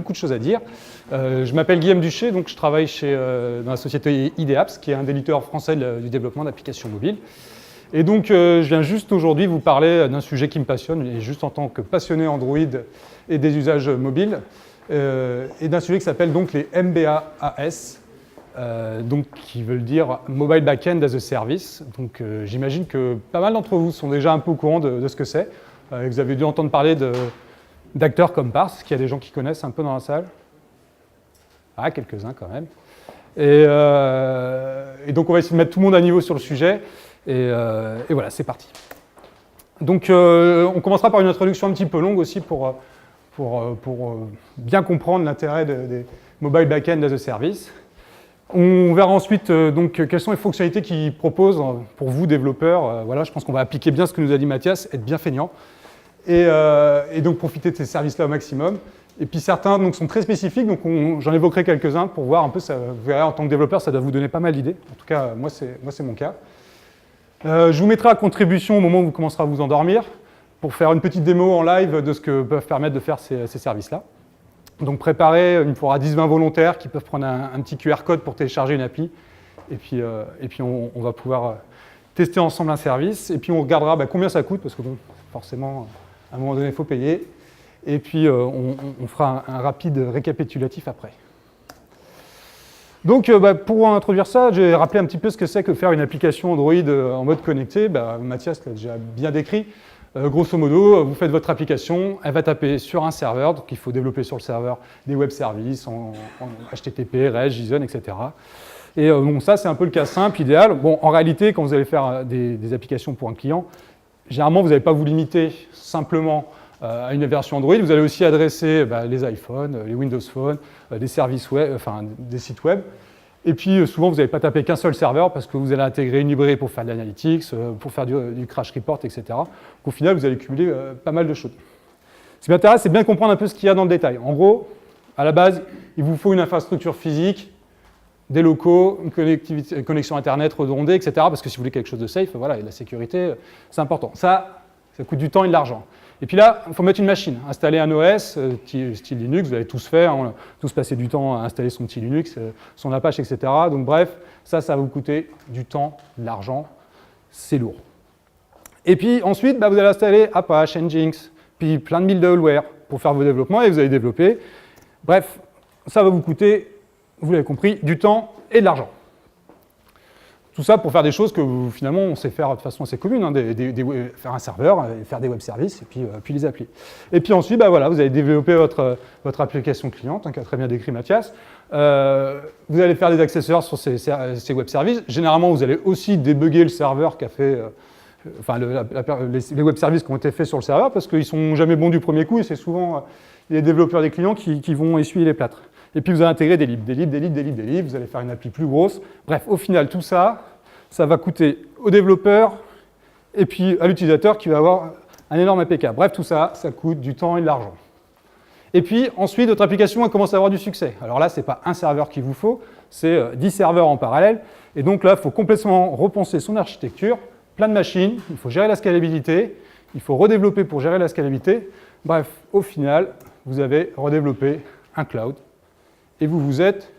beaucoup de choses à dire. Je m'appelle Guillaume Duché, donc je travaille dans la société IDEAPS, qui est un des leaders français du développement d'applications mobiles. Et donc, je viens juste aujourd'hui vous parler d'un sujet qui me passionne, et juste en tant que passionné Android et des usages mobiles, et d'un sujet qui s'appelle donc les MBaaS, donc qui veut dire Mobile Backend as a Service. Donc, j'imagine que pas mal d'entre vous sont déjà un peu au courant de ce que c'est. Vous avez dû entendre parler d'acteurs comme Parse, qu'il y a des gens qui connaissent un peu dans la salle. Ah, quelques-uns quand même. Et donc, on va essayer de mettre tout le monde à niveau sur le sujet. Et voilà, c'est parti. Donc, on commencera par une introduction un petit peu longue aussi pour bien comprendre l'intérêt des Mobile Backend as a Service. On verra ensuite donc, quelles sont les fonctionnalités qu'ils proposent pour vous, développeurs. Voilà, je pense qu'on va appliquer bien ce que nous a dit Mathias, être bien feignant. Et donc, profiter de ces services-là au maximum. Et puis, certains donc, sont très spécifiques, donc j'en évoquerai quelques-uns pour voir un peu, vous verrez, en tant que développeur, ça doit vous donner pas mal d'idées. En tout cas, moi, c'est mon cas. Je vous mettrai à contribution au moment où vous commencerez à vous endormir pour faire une petite démo en live de ce que peuvent permettre de faire ces services-là. Donc préparez, il me faudra 10-20 volontaires qui peuvent prendre un petit QR code pour télécharger une appli. Et puis on va pouvoir tester ensemble un service. Et puis on regardera combien ça coûte, parce que bon, forcément, à un moment donné, il faut payer. Et puis on fera un rapide récapitulatif après. Donc, pour introduire ça, j'ai rappelé un petit peu ce que c'est que faire une application Android en mode connecté. Mathias l'a déjà bien décrit. Grosso modo, vous faites votre application, elle va taper sur un serveur, donc il faut développer sur le serveur des web services en HTTP, REST, JSON, etc. Et bon, ça, c'est un peu le cas simple, idéal. Bon, en réalité, quand vous allez faire des applications pour un client, généralement, vous n'allez pas vous limiter simplement à une version Android, vous allez aussi adresser les iPhones, les Windows Phone, des services web, enfin des sites web. Et puis souvent, vous n'allez pas taper qu'un seul serveur parce que vous allez intégrer une librairie pour faire de l'analytics, pour faire du crash report, etc. Donc, au final, vous allez cumuler pas mal de choses. Ce qui m'intéresse, c'est bien comprendre un peu ce qu'il y a dans le détail. En gros, à la base, il vous faut une infrastructure physique, des locaux, une connexion Internet redondée, etc. Parce que si vous voulez quelque chose de safe, voilà, et la sécurité, c'est important. Ça coûte du temps et de l'argent. Et puis là, il faut mettre une machine, installer un OS, style Linux, vous avez tous fait, on a tous passé du temps à installer son petit Linux, son Apache, etc. Donc bref, ça va vous coûter du temps, de l'argent, c'est lourd. Et puis ensuite, vous allez installer Apache, Nginx, puis plein de middleware pour faire vos développements et vous allez développer. Bref, ça va vous coûter, vous l'avez compris, du temps et de l'argent. Tout ça pour faire des choses que finalement on sait faire de façon assez commune, hein, faire un serveur, faire des web services et puis les applis. Et puis ensuite, voilà, vous allez développer votre application cliente, hein, qu'a très bien décrit Mathias. Vous allez faire des accessoires sur ces web services. Généralement, vous allez aussi débugger le serveur qui a fait, les web services qui ont été faits sur le serveur parce qu'ils ne sont jamais bons du premier coup et c'est souvent les développeurs des clients qui vont essuyer les plâtres. Et puis vous allez intégrer des libs, vous allez faire une appli plus grosse. Bref, au final, tout ça, ça va coûter au développeur et puis à l'utilisateur qui va avoir un énorme APK. Bref, tout ça, ça coûte du temps et de l'argent. Et puis ensuite, votre application elle commence à avoir du succès. Alors là, ce n'est pas un serveur qu'il vous faut, c'est 10 serveurs en parallèle. Et donc là, il faut complètement repenser son architecture, plein de machines, il faut gérer la scalabilité, il faut redévelopper pour gérer la scalabilité. Bref, au final, vous avez redéveloppé un cloud. Et vous vous êtes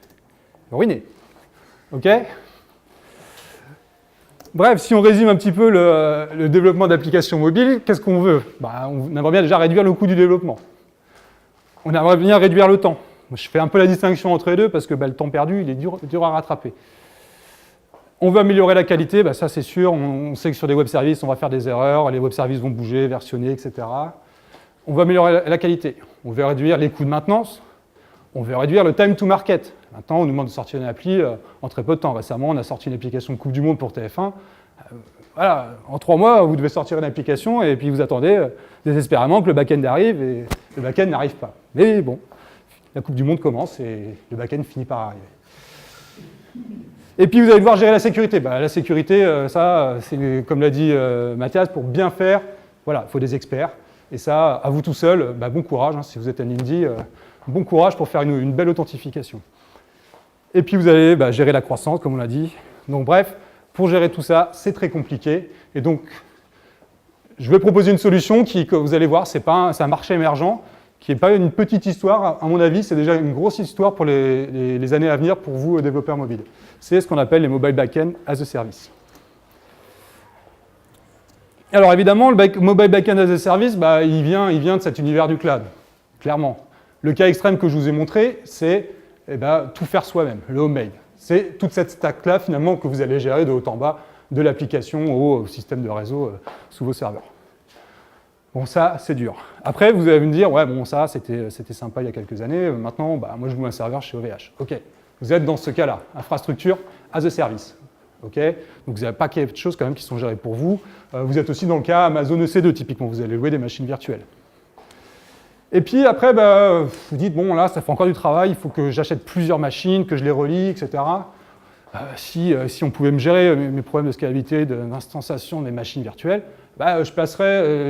ruiné. OK? Bref, si on résume un petit peu le développement d'applications mobiles, qu'est-ce qu'on veut? On aimerait bien déjà réduire le coût du développement. On aimerait bien réduire le temps. Je fais un peu la distinction entre les deux parce que le temps perdu, il est dur à rattraper. On veut améliorer la qualité, ça c'est sûr. On sait que sur des web services, on va faire des erreurs, les web services vont bouger, versionner, etc. On veut améliorer la qualité. On veut réduire les coûts de maintenance. On veut réduire le time to market. Maintenant, on nous demande de sortir une appli en très peu de temps. Récemment, on a sorti une application de Coupe du Monde pour TF1. Voilà, en 3 mois, vous devez sortir une application et puis vous attendez désespérément que le back-end arrive et le back-end n'arrive pas. Mais bon, la Coupe du Monde commence et le back-end finit par arriver. Et puis, vous allez devoir gérer la sécurité. La sécurité, ça, c'est comme l'a dit Mathias, pour bien faire, voilà, il faut des experts. Et ça, à vous tout seul, bon courage, hein, si vous êtes un indie. Bon courage pour faire une belle authentification. Et puis vous allez gérer la croissance, comme on l'a dit. Donc bref, pour gérer tout ça, c'est très compliqué. Et donc, je vais proposer une solution qui, que vous allez voir, c'est un marché émergent qui n'est pas une petite histoire, à mon avis, c'est déjà une grosse histoire pour les années à venir pour vous, développeurs mobiles. C'est ce qu'on appelle les Mobile Backend as a Service. Alors évidemment, le Mobile Backend as a Service, bah, il vient de cet univers du cloud, clairement. Le cas extrême que je vous ai montré, c'est tout faire soi-même, le homemade. C'est toute cette stack-là, finalement, que vous allez gérer de haut en bas, de l'application au système de réseau sous vos serveurs. Bon, ça, c'est dur. Après, vous allez me dire, ouais, bon, ça, c'était sympa il y a quelques années. Maintenant, bah, moi, je loue un serveur chez OVH. OK. Vous êtes dans ce cas-là, infrastructure as a service. OK. Donc, vous n'avez pas quelque chose quand même qui sont gérés pour vous. Vous êtes aussi dans le cas Amazon EC2, typiquement. Vous allez louer des machines virtuelles. Et puis, après, bah, vous dites, bon, là, ça fait encore du travail. Il faut que j'achète plusieurs machines, que je les relie, etc. Si on pouvait me gérer mes problèmes de scalabilité, d'instanciation des machines virtuelles, bah,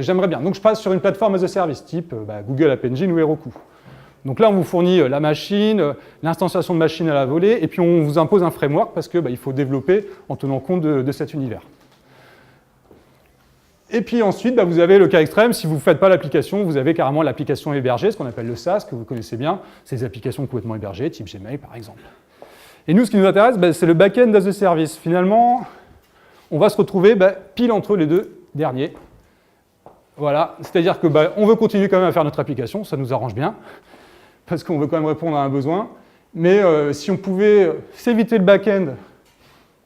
j'aimerais bien. Donc je passe sur une plateforme as a service, type Google App Engine ou Heroku. Donc là, on vous fournit la machine, l'instanciation de machine à la volée, et puis on vous impose un framework parce qu'il faut développer en tenant compte de cet univers. Et puis ensuite, vous avez le cas extrême, si vous ne faites pas l'application, vous avez carrément l'application hébergée, ce qu'on appelle le SaaS, que vous connaissez bien, c'est des applications complètement hébergées, type Gmail par exemple. Et nous, ce qui nous intéresse, c'est le back-end as a service. Finalement, on va se retrouver pile entre les deux derniers. Voilà, c'est-à-dire que on veut continuer quand même à faire notre application, ça nous arrange bien, parce qu'on veut quand même répondre à un besoin. Mais si on pouvait s'éviter le back-end,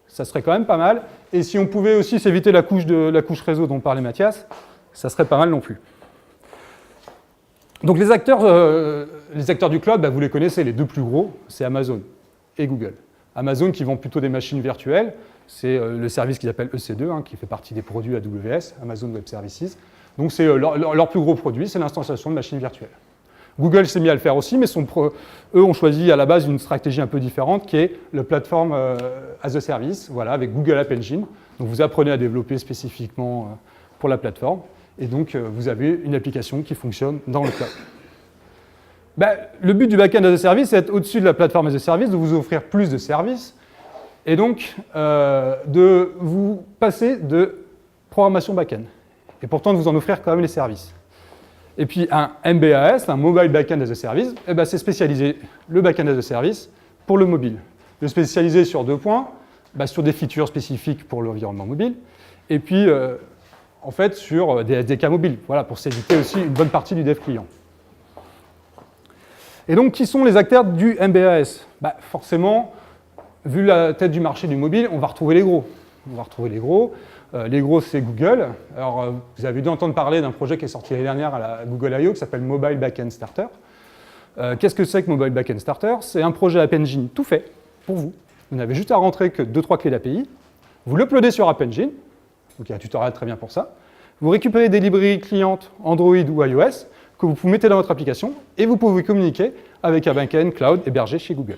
ça serait quand même pas mal. Et si on pouvait aussi s'éviter la couche réseau dont parlait Mathias, ça serait pas mal non plus. Donc les acteurs du cloud, vous les connaissez, les deux plus gros, c'est Amazon et Google. Amazon qui vend plutôt des machines virtuelles, c'est le service qu'ils appellent EC2, qui fait partie des produits AWS, Amazon Web Services. Donc c'est leur plus gros produit, c'est l'instanciation de machines virtuelles. Google s'est mis à le faire aussi, mais eux ont choisi à la base une stratégie un peu différente qui est le platform as a service, voilà, avec Google App Engine. Donc vous apprenez à développer spécifiquement pour la plateforme, et donc vous avez une application qui fonctionne dans le cloud. Le but du backend as a service, c'est d'être au-dessus de la plateforme as a service, de vous offrir plus de services, et donc de vous passer de programmation backend, et pourtant de vous en offrir quand même les services. Et puis un MBAS, un Mobile Backend as a Service, c'est spécialisé le backend as a service pour le mobile. Le spécialiser sur deux points, sur des features spécifiques pour l'environnement mobile, et puis en fait sur des SDK mobiles, voilà, pour s'éviter aussi une bonne partie du dev client. Et donc, qui sont les acteurs du MBAS? Forcément, vu la tête du marché du mobile, on va retrouver les gros. Les gros, c'est Google. Alors, vous avez dû entendre parler d'un projet qui est sorti l'année dernière à la Google I.O. qui s'appelle Mobile Backend Starter. Qu'est-ce que c'est que Mobile Backend Starter? C'est un projet App Engine tout fait pour vous. Vous n'avez juste à rentrer que 2-3 clés d'API. Vous l'uploadez sur App Engine. Donc, il y a un tutoriel très bien pour ça. Vous récupérez des librairies clientes Android ou iOS que vous mettez dans votre application et vous pouvez communiquer avec un backend cloud hébergé chez Google.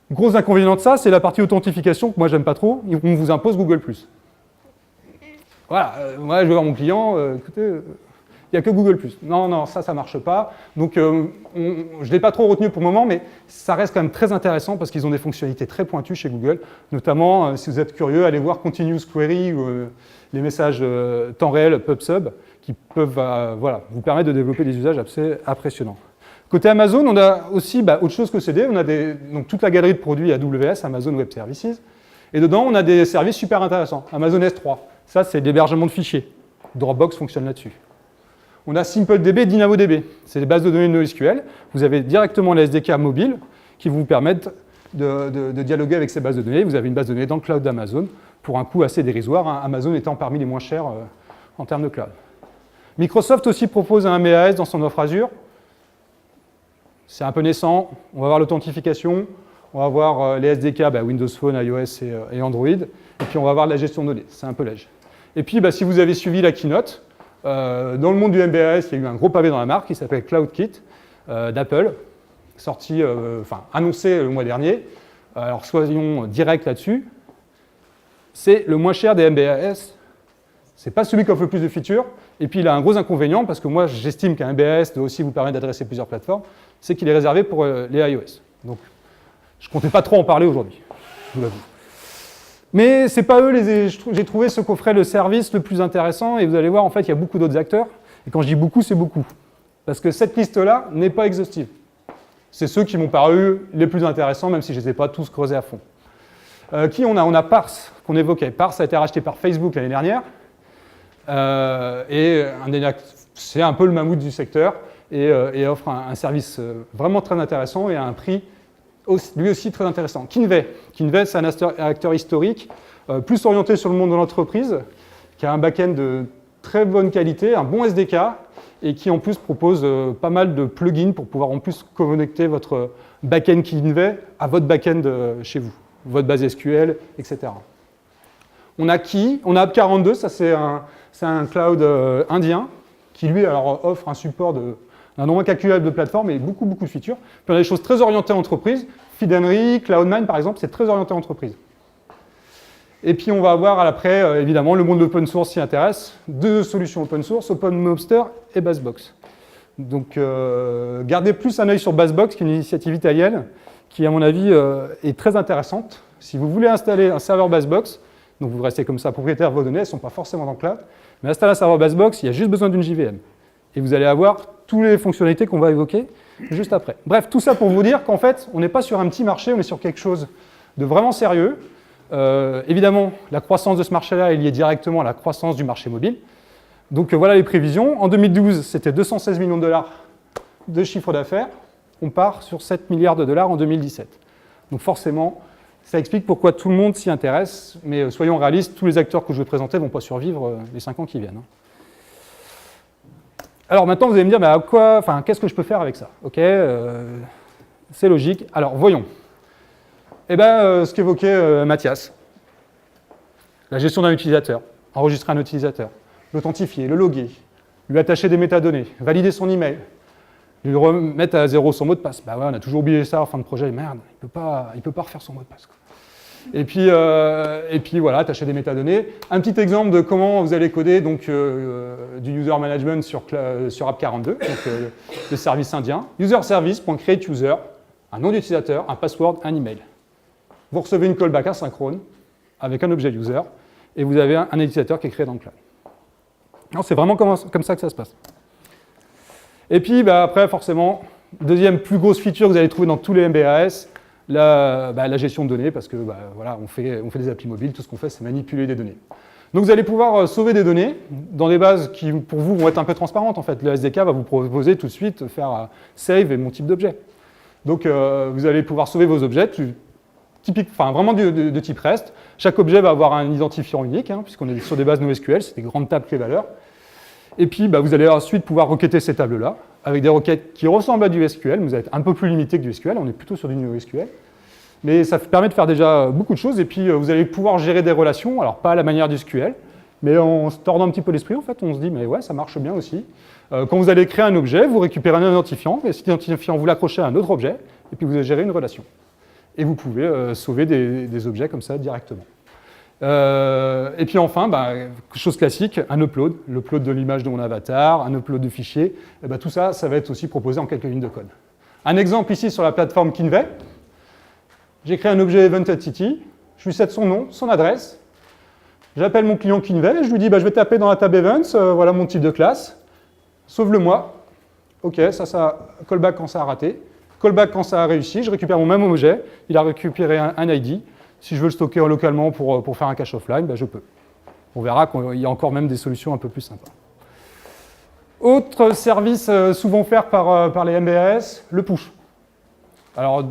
Gros inconvénient de ça, c'est la partie authentification que moi j'aime pas trop. On vous impose Google+. Voilà, moi je vais voir mon client, écoutez, il n'y a que Google+. Non, ça marche pas. Donc je ne l'ai pas trop retenu pour le moment, mais ça reste quand même très intéressant parce qu'ils ont des fonctionnalités très pointues chez Google. Notamment, si vous êtes curieux, allez voir Continuous Query ou les messages temps réel PubSub qui peuvent vous permettre de développer des usages assez impressionnants. Côté Amazon, on a aussi autre chose que CD, on a donc toute la galerie de produits AWS, Amazon Web Services, et dedans on a des services super intéressants. Amazon S3, ça c'est l'hébergement de fichiers. Dropbox fonctionne là-dessus. On a SimpleDB, DynamoDB, c'est des bases de données NoSQL. Vous avez directement les SDK mobiles qui vous permettent de dialoguer avec ces bases de données. Vous avez une base de données dans le cloud d'Amazon pour un coût assez dérisoire, Amazon étant parmi les moins chers en termes de cloud. Microsoft aussi propose un MAS dans son offre Azure. C'est un peu naissant, on va voir l'authentification, on va voir les SDK, Windows Phone, iOS et Android, et puis on va voir la gestion de données, c'est un peu léger. Et puis si vous avez suivi la keynote, dans le monde du MBAS, il y a eu un gros pavé dans la marque qui s'appelle CloudKit d'Apple, annoncé le mois dernier. Alors soyons directs là-dessus, c'est le moins cher des MBAS. C'est pas celui qui offre le plus de features, et puis il a un gros inconvénient, parce que moi j'estime qu'un MBAS doit aussi vous permettre d'adresser plusieurs plateformes, c'est qu'il est réservé pour les iOS. Donc je ne comptais pas trop en parler aujourd'hui, je vous l'avoue. Mais c'est pas eux, j'ai trouvé ceux qui offraient le service le plus intéressant, et vous allez voir, en fait, il y a beaucoup d'autres acteurs, et quand je dis beaucoup, c'est beaucoup. Parce que cette liste-là n'est pas exhaustive. C'est ceux qui m'ont paru les plus intéressants, même si je ne les ai pas tous creusés à fond. Qui on a? On a Parse, qu'on évoquait. Parse a été racheté par Facebook l'année dernière. Et c'est un peu le mammouth du secteur et offre un service vraiment très intéressant et à un prix lui aussi très intéressant. Kinvey, c'est un acteur historique, plus orienté sur le monde de l'entreprise, qui a un back-end de très bonne qualité, un bon SDK, et qui en plus propose pas mal de plugins pour pouvoir en plus connecter votre back-end Kinvey à votre back-end chez vous, votre base SQL, etc. On a App42, ça c'est un cloud indien, qui lui alors, offre un support d'un nombre incalculable de plateformes et beaucoup de features. Puis on a des choses très orientées entreprise. Feedandry, Cloud9 par exemple, c'est très orienté entreprise. Et puis on va avoir après, évidemment, le monde de l'open source s'y intéresse. 2 solutions open source, OpenMobster et Bassbox. Donc gardez plus un œil sur Bassbox, qui est une initiative italienne, qui à mon avis est très intéressante. Si vous voulez installer un serveur Bassbox, donc vous restez comme ça propriétaire de vos données, elles ne sont pas forcément dans le cloud, mais installer un serveur Bassbox, il y a juste besoin d'une JVM. Et vous allez avoir toutes les fonctionnalités qu'on va évoquer juste après. Bref, tout ça pour vous dire qu'en fait, on n'est pas sur un petit marché, on est sur quelque chose de vraiment sérieux. Évidemment, la croissance de ce marché-là est liée directement à la croissance du marché mobile. Donc voilà les prévisions. En 2012, c'était 216 millions de dollars de chiffre d'affaires. On part sur 7 milliards de dollars en 2017. Donc forcément, ça explique pourquoi tout le monde s'y intéresse. Mais soyons réalistes, tous les acteurs que je vais présenter ne vont pas survivre les 5 ans qui viennent. Alors maintenant, vous allez me dire, bah, qu'est-ce que je peux faire avec ça? Ok, c'est logique. Alors voyons. Eh bien, ce qu'évoquait Mathias, la gestion d'un utilisateur, enregistrer un utilisateur, l'authentifier, le loguer, lui attacher des métadonnées, valider son email, lui remettre à 0 son mot de passe. Bah ouais, on a toujours oublié ça en fin de projet, merde, il peut pas refaire son mot de passe. Quoi. Et puis voilà, attacher des métadonnées. Un petit exemple de comment vous allez coder donc, du user management sur App42, donc le service indien. User service.createUser, un nom d'utilisateur, un password, un email. Vous recevez une callback asynchrone avec un objet user et vous avez un utilisateur qui est créé dans le cloud. C'est vraiment comme ça que ça se passe. Et puis bah, après, forcément, deuxième plus grosse feature que vous allez trouver dans tous les MBAS, la gestion de données, parce que voilà, on fait des applis mobiles, tout ce qu'on fait, c'est manipuler des données. Donc vous allez pouvoir sauver des données dans des bases qui, pour vous, vont être un peu transparentes. En fait, le SDK va vous proposer tout de suite faire save et mon type d'objet. Donc vous allez pouvoir sauver vos objets, vraiment de type REST. Chaque objet va avoir un identifiant unique, puisqu'on est sur des bases NoSQL, c'est des grandes tables clés-valeurs. Et puis vous allez ensuite pouvoir requêter ces tables-là, avec des requêtes qui ressemblent à du SQL, mais vous allez être un peu plus limité que du SQL, on est plutôt sur du NoSQL. Mais ça permet de faire déjà beaucoup de choses, et puis vous allez pouvoir gérer des relations, alors pas à la manière du SQL, mais en se tordant un petit peu l'esprit, en fait, on se dit, mais ouais, ça marche bien aussi. Quand vous allez créer un objet, vous récupérez un identifiant, et cet identifiant, vous l'accrochez à un autre objet, et puis vous allez gérer une relation. Et vous pouvez sauver des objets comme ça directement. Et puis enfin, chose classique, un upload, l'upload de l'image de mon avatar, un upload de fichiers, et tout ça, ça va être aussi proposé en quelques lignes de code. Un exemple ici sur la plateforme Kinvey. J'ai créé un objet Event Entity, je lui cède son nom, son adresse, j'appelle mon client Kinvey, je lui dis je vais taper dans la table Events, voilà mon type de classe, sauve-le-moi. Ok, ça, callback quand ça a raté. Callback quand ça a réussi, je récupère mon même objet, il a récupéré un ID. Si je veux le stocker localement pour faire un cache offline, je peux. On verra qu'il y a encore même des solutions un peu plus sympas. Autre service souvent offert par les MBAS, le push. Alors,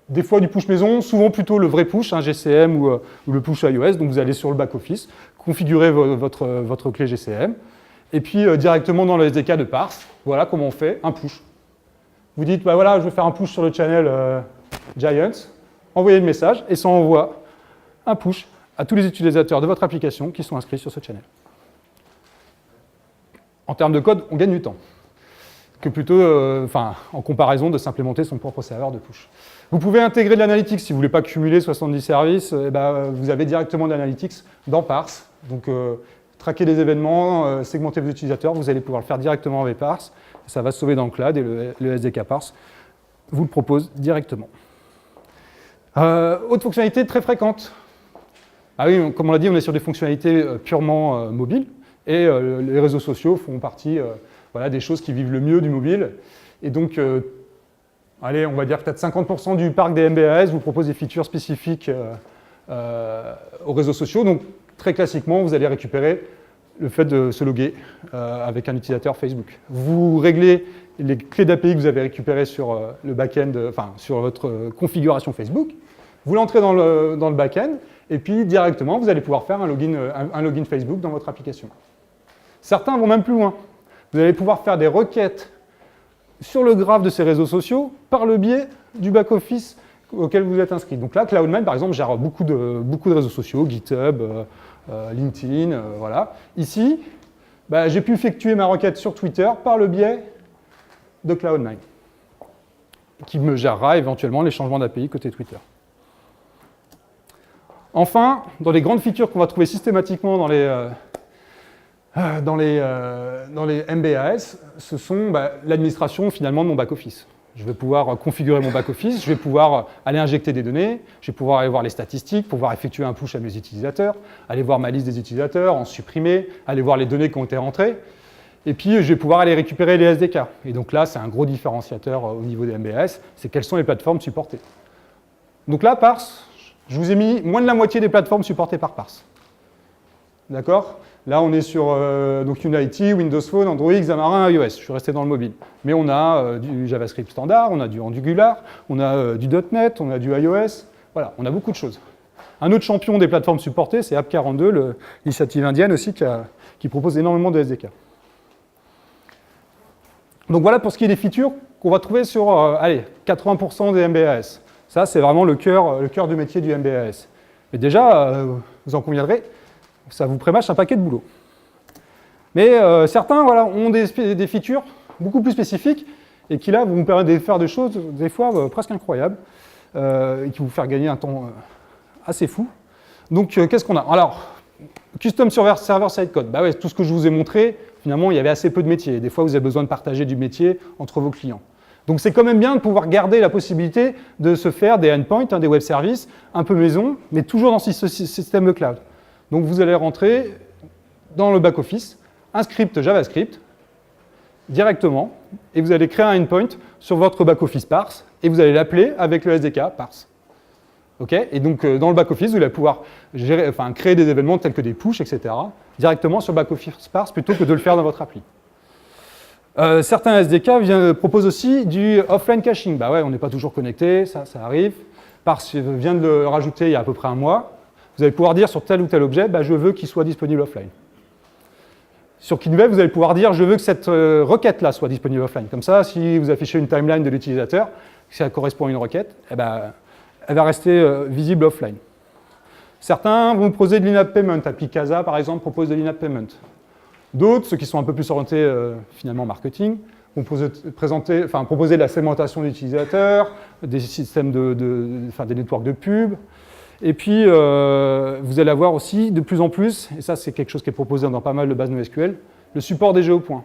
des fois du push maison, souvent plutôt le vrai push, GCM ou le push iOS. Donc vous allez sur le back-office, configurez votre clé GCM, et puis directement dans le SDK de Parse, voilà comment on fait un push. Vous dites, voilà, je vais faire un push sur le channel Giants, envoyez le message, et ça envoie un push à tous les utilisateurs de votre application qui sont inscrits sur ce channel. En termes de code, on gagne du temps, que plutôt, en comparaison de s'implémenter son propre serveur de push. Vous pouvez intégrer de l'analytics si vous ne voulez pas cumuler 70 services, vous avez directement de l'analytics dans Parse. Donc, traquer des événements, segmenter vos utilisateurs, vous allez pouvoir le faire directement avec Parse. Ça va se sauver dans le cloud et le SDK Parse vous le propose directement. Autre fonctionnalité très fréquente. Ah oui, comme on l'a dit, on est sur des fonctionnalités purement mobiles et les réseaux sociaux font partie Voilà, des choses qui vivent le mieux du mobile. Et donc, allez, on va dire peut-être 50% du parc des MBAS vous propose des features spécifiques aux réseaux sociaux. Donc, très classiquement, vous allez récupérer le fait de se loguer avec un utilisateur Facebook. Vous réglez les clés d'API que vous avez récupérées sur le back-end, enfin, sur votre configuration Facebook. Vous l'entrez dans le back-end, et puis directement, vous allez pouvoir faire un login Facebook dans votre application. Certains vont même plus loin. Vous allez pouvoir faire des requêtes sur le graphe de ces réseaux sociaux par le biais du back-office auquel vous êtes inscrit. Donc là, Cloud9, par exemple, gère beaucoup de réseaux sociaux, GitHub, LinkedIn, voilà. Ici, j'ai pu effectuer ma requête sur Twitter par le biais de Cloud9, qui me gérera éventuellement les changements d'API côté Twitter. Enfin, dans les grandes features qu'on va trouver systématiquement dans les MBAS, ce sont l'administration finalement de mon back-office. Je vais pouvoir configurer mon back-office, je vais pouvoir aller injecter des données, je vais pouvoir aller voir les statistiques, pouvoir effectuer un push à mes utilisateurs, aller voir ma liste des utilisateurs, en supprimer, aller voir les données qui ont été rentrées, et puis je vais pouvoir aller récupérer les SDK. Et donc là, c'est un gros différenciateur au niveau des MBAS, c'est quelles sont les plateformes supportées. Donc là, Parse, je vous ai mis moins de la moitié des plateformes supportées par Parse. D'accord? Là, on est sur donc Unity, Windows Phone, Android, Xamarin, iOS. Je suis resté dans le mobile. Mais on a du JavaScript standard, on a du Angular, on a du .NET, on a du iOS. Voilà, on a beaucoup de choses. Un autre champion des plateformes supportées, c'est App42, l'initiative indienne aussi, qui propose énormément de SDK. Donc voilà pour ce qui est des features qu'on va trouver sur 80% des MBAS. Ça, c'est vraiment le cœur du métier du MBAS. Mais déjà, vous en conviendrez, ça vous prémâche un paquet de boulot. Mais certains ont des features beaucoup plus spécifiques et qui là vont vous permettre de faire des choses des fois presque incroyables et qui vont vous faire gagner un temps assez fou. Donc qu'est-ce qu'on a? Alors, Custom Server-Side Code. Ouais, tout ce que je vous ai montré, finalement, il y avait assez peu de métiers. Des fois, vous avez besoin de partager du métier entre vos clients. Donc c'est quand même bien de pouvoir garder la possibilité de se faire des endpoints, des web services, un peu maison, mais toujours dans ce système de cloud. Donc vous allez rentrer dans le back-office, un script JavaScript, directement, et vous allez créer un endpoint sur votre back-office Parse, et vous allez l'appeler avec le SDK Parse. Okay, et donc dans le back-office, vous allez pouvoir créer des événements tels que des push, etc., directement sur back-office Parse, plutôt que de le faire dans votre appli. Certains SDK proposent aussi du offline caching. Ouais, on n'est pas toujours connecté, ça arrive. Parse vient de le rajouter il y a à peu près un mois. Vous allez pouvoir dire sur tel ou tel objet, je veux qu'il soit disponible offline. Sur KinWeb, vous allez pouvoir dire, je veux que cette requête-là soit disponible offline. Comme ça, si vous affichez une timeline de l'utilisateur, si ça correspond à une requête, elle va rester visible offline. Certains vont proposer de l'in-app payment. Apicasa, par exemple, propose de l'in-app payment. D'autres, ceux qui sont un peu plus orientés finalement marketing, vont proposer de la segmentation d'utilisateurs, des systèmes des networks de pub. Et puis, vous allez avoir aussi de plus en plus, et ça c'est quelque chose qui est proposé dans pas mal de bases NoSQL, le support des géopoints.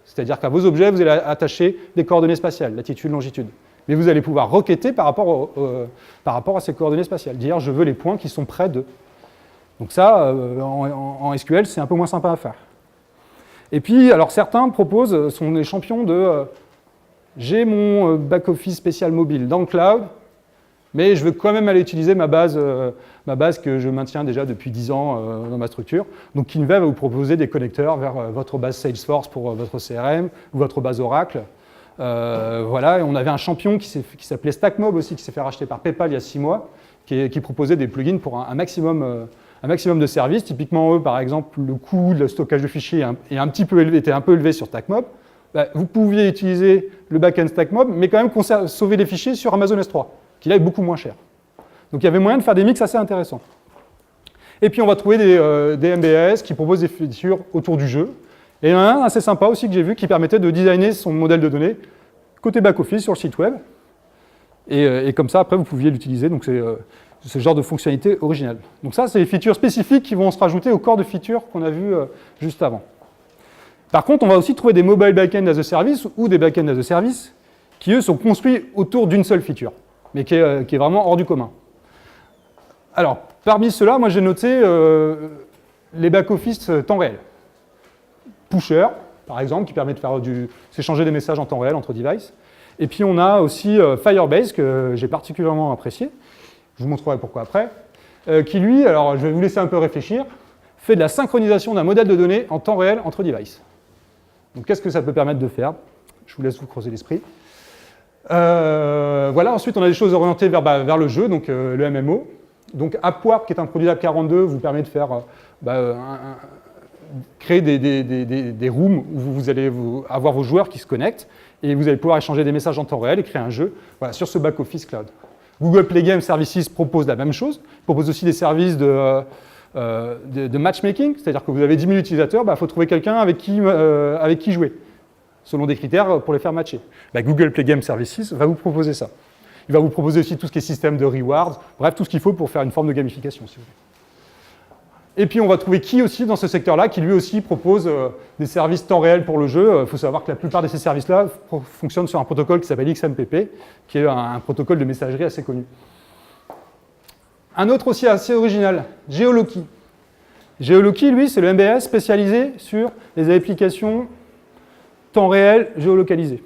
C'est-à-dire qu'à vos objets, vous allez attacher des coordonnées spatiales, latitude, longitude. Mais vous allez pouvoir requêter par rapport à ces coordonnées spatiales, dire je veux les points qui sont près d'eux. Donc ça, en SQL, c'est un peu moins sympa à faire. Et puis, alors certains proposent, sont des champions de j'ai mon back-office spécial mobile dans le cloud, mais je veux quand même aller utiliser ma base que je maintiens déjà depuis 10 ans dans ma structure. Donc KinWeb va vous proposer des connecteurs vers votre base Salesforce pour votre CRM ou votre base Oracle. Voilà, et on avait un champion qui s'appelait StackMob aussi, qui s'est fait racheter par PayPal il y a 6 mois, qui proposait des plugins pour un maximum de services. Typiquement, eux, par exemple, le coût de stockage de fichiers était un peu élevé sur StackMob. Vous pouviez utiliser le backend StackMob, mais quand même sauver les fichiers sur Amazon S3, qui là est beaucoup moins cher. Donc il y avait moyen de faire des mix assez intéressants. Et puis on va trouver des MBAS qui proposent des features autour du jeu. Et il y en a un assez sympa aussi que j'ai vu qui permettait de designer son modèle de données côté back-office sur le site web. Et comme ça, après, vous pouviez l'utiliser. Donc c'est ce genre de fonctionnalité originale. Donc ça, c'est les features spécifiques qui vont se rajouter au corps de features qu'on a vu juste avant. Par contre, on va aussi trouver des mobile backend as a service ou des backend as a service qui, eux, sont construits autour d'une seule feature, mais qui est vraiment hors du commun. Alors, parmi ceux-là, moi j'ai noté les back-office temps réel. Pusher, par exemple, qui permet de faire s'échanger des messages en temps réel entre devices. Et puis on a aussi Firebase, que j'ai particulièrement apprécié, je vous montrerai pourquoi après, qui lui, alors je vais vous laisser un peu réfléchir, fait de la synchronisation d'un modèle de données en temps réel entre devices. Donc qu'est-ce que ça peut permettre de faire? Je vous laisse vous creuser l'esprit. Voilà, ensuite on a des choses orientées vers le jeu, donc le MMO. Donc AppWarp, qui est un produit d'App42, vous permet de faire créer des rooms où vous allez avoir vos joueurs qui se connectent et vous allez pouvoir échanger des messages en temps réel et créer un jeu sur ce back-office cloud. Google Play Game Services propose la même chose, propose aussi des services de matchmaking, c'est-à-dire que vous avez 10 000 utilisateurs, il faut trouver quelqu'un avec qui jouer, selon des critères pour les faire matcher. Google Play Game Services va vous proposer ça. Il va vous proposer aussi tout ce qui est système de rewards, bref, tout ce qu'il faut pour faire une forme de gamification, si vous voulez. Et puis on va trouver qui aussi dans ce secteur-là, qui lui aussi propose des services temps réel pour le jeu. Il faut savoir que la plupart de ces services-là fonctionnent sur un protocole qui s'appelle XMPP, qui est un protocole de messagerie assez connu. Un autre aussi assez original, Geoloki. Geoloki, lui, c'est le MBS spécialisé sur les applications temps réel géolocalisées.